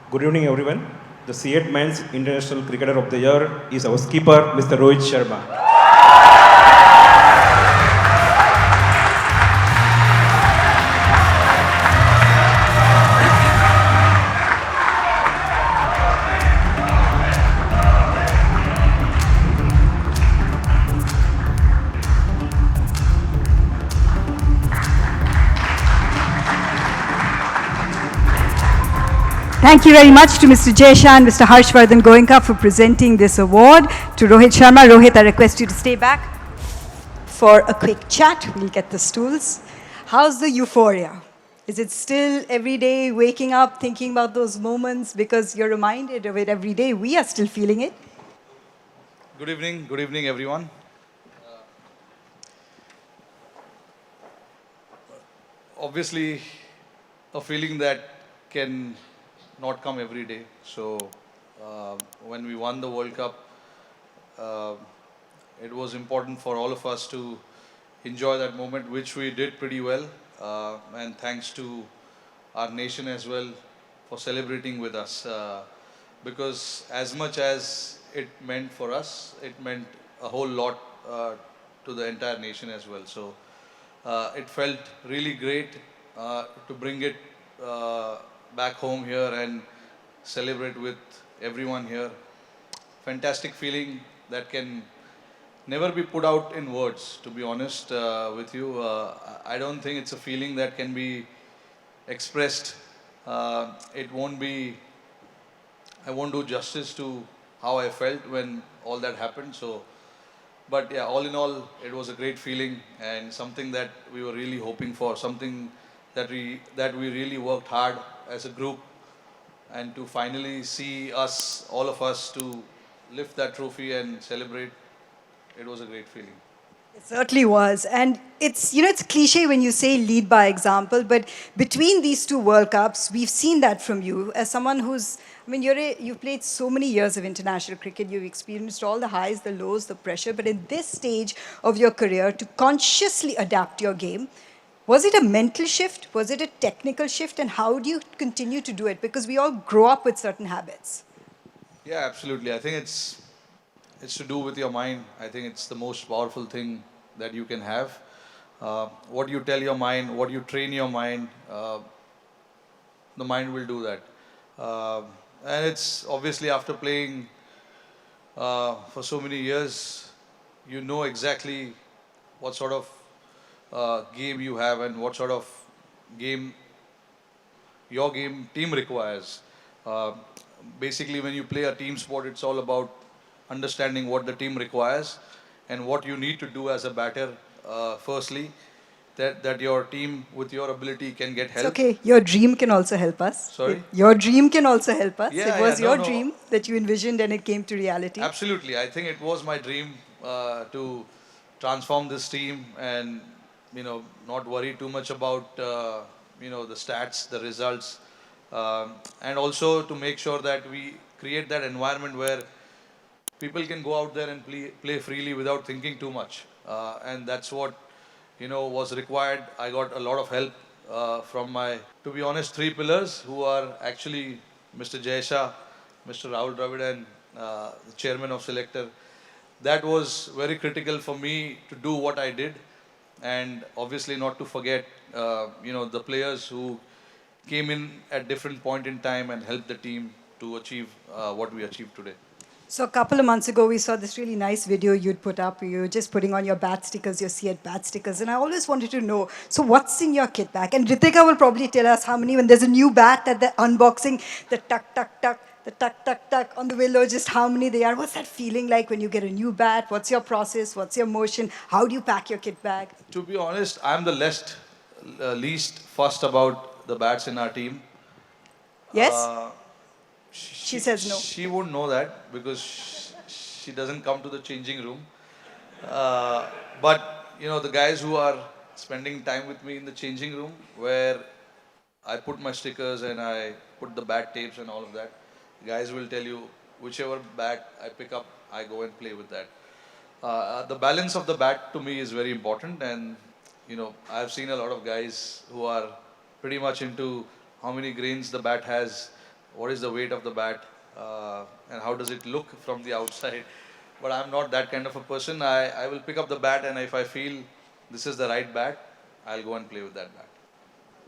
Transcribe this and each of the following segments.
Good evening, everyone. The CEAT Men's International Cricketer of the Year is our skipper, Mr. Rohit Sharma. Thank you very much to Mr. Jaysha and Mr. Harshvardhan Goenka for presenting this award. To Rohit Sharma, Rohit, I request you to stay back for a quick chat. We'll get the stools. How's the euphoria? Is it still every day waking up, thinking about those moments because you're reminded of it every day? We are still feeling it. Good evening everyone. Obviously, a feeling that can not come every day. So, when we won the World Cup, uh, it was important for all of us to enjoy that moment, which we did pretty well. And thanks to our nation as well for celebrating with us. Because as much as it meant for us, it meant a whole lot to the entire nation as well. So it felt really great to bring it back home here and celebrate with everyone here. Fantastic feeling that can never be put out in words, to be honest with you. I don't think it's a feeling that can be expressed. It won't be, I won't do justice to how I felt when all that happened. So, but yeah, all in all, it was a great feeling and something that we were really hoping for, something that we really worked hard as a group, and to finally see us, all of us, to lift that trophy and celebrate. It was a great feeling. It certainly was. And it's cliche when you say lead by example, but between these two World Cups, we've seen that from you as someone who's, you've played so many years of international cricket, you've experienced all the highs, the lows, the pressure, but in this stage of your career, to consciously adapt your game, was it a mental shift? Was it a technical shift? And how do you continue to do it? Because we all grow up with certain habits. Yeah, absolutely. I think it's to do with your mind. I think it's the most powerful thing that you can have. What you tell your mind, what you train your mind, the mind will do that. Uh, and it's obviously after playing for so many years, you know exactly what sort of game you have and what sort of game your game team requires. Uh, Basically, when you play a team sport, it's all about understanding what the team requires and what you need to do as a batter. Firstly, that your team with your ability can get It's help. okay. Your dream can also help us. Sorry. Your dream can also help us. It Yeah, yeah, was no, your no. dream that you envisioned and it came to reality. Absolutely. I think it was my dream to transform this team and, not worry too much about, the stats, the results, and also to make sure that we create that environment where people can go out there and play freely without thinking too much. And that's what, was required. I got a lot of help from my, to be honest, three pillars who are actually Mr. Jaysha, Mr. Rahul Dravid, and the chairman of Selector. That was very critical for me to do what I did, and obviously not to forget, the players who came in at different point in time and helped the team to achieve what we achieved today. So a couple of months ago, we saw this really nice video you'd put up. You were just putting on your bat stickers, your CEAT bat stickers. And I always wanted to know, so what's in your kit bag? And Ritika will probably tell us how many, when there's a new bat at the unboxing, the tuck, tuck, tuck, the tuck, tuck, tuck on the willow, just how many they are. What's that feeling like when you get a new bat? What's your process? What's your motion? How do you pack your kit bag? To be honest, I'm the least fussed about the bats in our team. Yes? Uh, She says no. She won't know that because she doesn't come to the changing room. But the guys who are spending time with me in the changing room, where I put my stickers and I put the bat tapes and all of that, guys will tell you whichever bat I pick up, I go and play with that. The balance of the bat to me is very important, and I've seen a lot of guys who are pretty much into how many grains the bat has, what is the weight of the bat, and how does it look from the outside. But I'm not that kind of a person. I will pick up the bat, and if I feel this is the right bat, I'll go and play with that bat.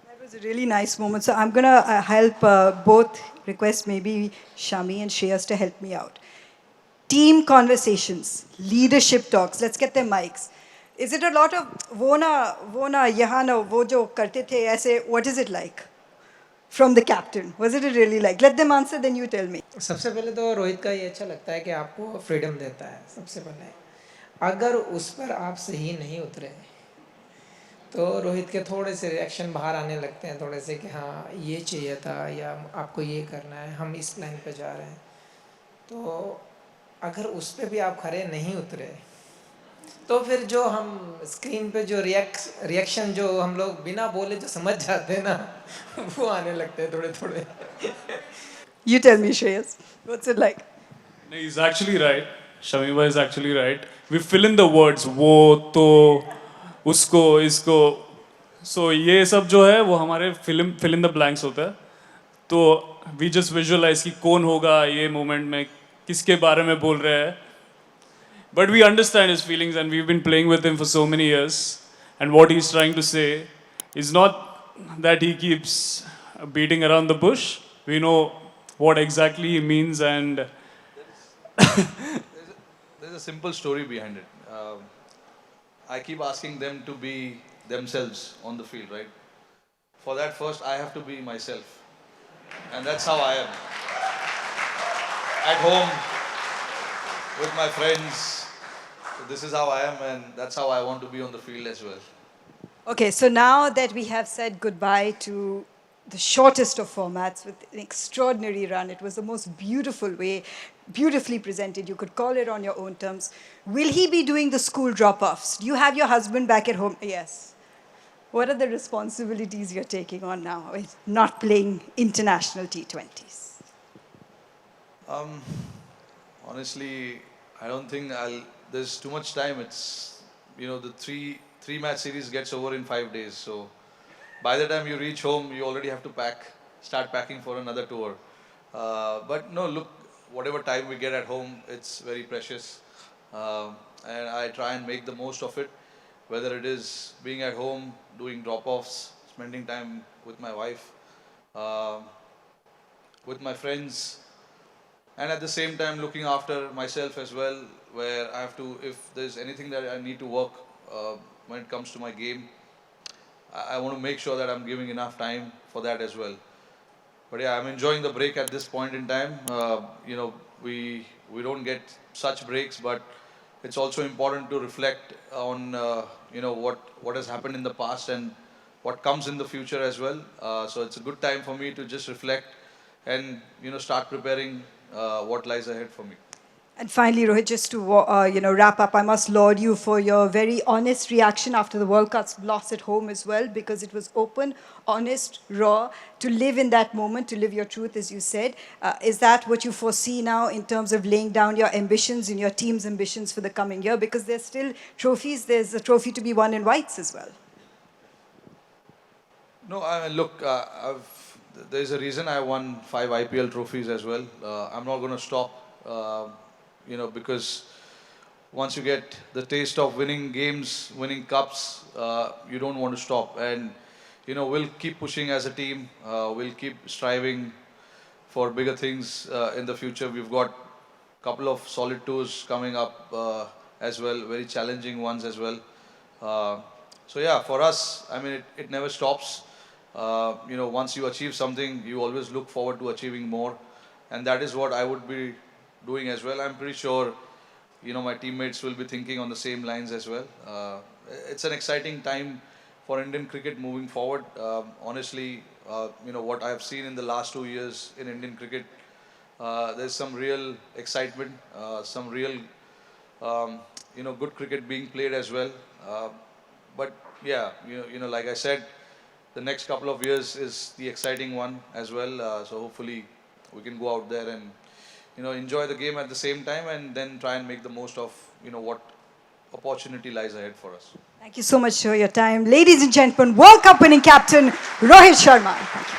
That was a really nice moment. So I'm going to help both request maybe Shami and Shreyas to help me out. Team conversations, leadership talks. Let's get their mics. Is it a lot of wo na, yahan na, wo jo karte the, aise, what is it like? From the captain. Was it really like? Let them answer, then you tell me. सबसे पहले तो रोहित का ये अच्छा लगता है कि आपको फ्रीडम देता है सबसे पहले। अगर उस पर आप सही नहीं उतरे तो रोहित के थोड़े से रिएक्शन बाहर आने लगते हैं, थोड़े से कि हाँ ये चाहिए था या आपको ये करना है, हम इस लाइन पे जा रहे हैं। तो अगर उस पर भी आप खरे नहीं उतरे तो फिर जो हम स्क्रीन पे जो रिएक्शन जो हम लोग बिना बोले जो समझ जाते हैं ना वो आने लगते हैं थोड़े थोड़े। You tell me, Shreyas. What's it like? No, he's actually right. Shamiba is actually right. We fill in the words wo, to, usko, isko. So ये सब जो है वो हमारे fill in the blanks होता है. तो we just visualize कि कौन होगा ये moment में, किसके बारे में बोल रहे हैं. But we understand his feelings and we've been playing with him for so many years. And what he's trying to say is not that he keeps beating around the bush. We know what exactly he means, and There's a simple story behind it. I keep asking them to be themselves on the field, right? For that, first I have to be myself, and that's how I am. At home, with my friends, this is how I am, and that's how I want to be on the field as well. Okay, so now that we have said goodbye to the shortest of formats with an extraordinary run, it was the most beautiful way, beautifully presented. You could call it on your own terms. Will he be doing the school drop-offs? Do you have your husband back at home? Yes. What are the responsibilities you're taking on now with not playing international T20s? Honestly, I don't think there's too much time. It's, the three match series gets over in 5 days. So by the time you reach home, you already have to start packing for another tour. But no, look, whatever time we get at home, it's very precious. And I try and make the most of it, whether it is being at home, doing drop-offs, spending time with my wife, with my friends, and at the same time looking after myself as well, where I have to, if there's anything that I need to work when it comes to my game, I want to make sure that I'm giving enough time for that as well. But yeah, I'm enjoying the break at this point in time. We don't get such breaks, but it's also important to reflect on what has happened in the past and what comes in the future as well. So it's a good time for me to just reflect and start preparing what lies ahead for me. And finally, Rohit, just to wrap up, I must laud you for your very honest reaction after the World Cup's loss at home as well, because it was open, honest, raw, to live in that moment, to live your truth, as you said. Is that what you foresee now in terms of laying down your ambitions and your team's ambitions for the coming year? Because there's still trophies. There's a trophy to be won in whites as well. No, I mean, look, there's a reason I won 5 IPL trophies as well. I'm not going to stop. Because once you get the taste of winning games, winning cups, you don't want to stop. And, we'll keep pushing as a team. We'll keep striving for bigger things in the future. We've got a couple of solid tours coming up as well, very challenging ones as well. So yeah, for us, I mean, it never stops. Once you achieve something, you always look forward to achieving more. And that is what I would be doing as well. I'm pretty sure, my teammates will be thinking on the same lines as well. It's an exciting time for Indian cricket moving forward. Honestly, what I've seen in the last 2 years in Indian cricket, there's some real excitement, some real, good cricket being played as well. But yeah, like I said, the next couple of years is the exciting one as well. So hopefully we can go out there and enjoy the game at the same time, and then try and make the most of, what opportunity lies ahead for us. Thank you so much for your time. Ladies and gentlemen, World Cup winning captain, Rohit Sharma. Thank you.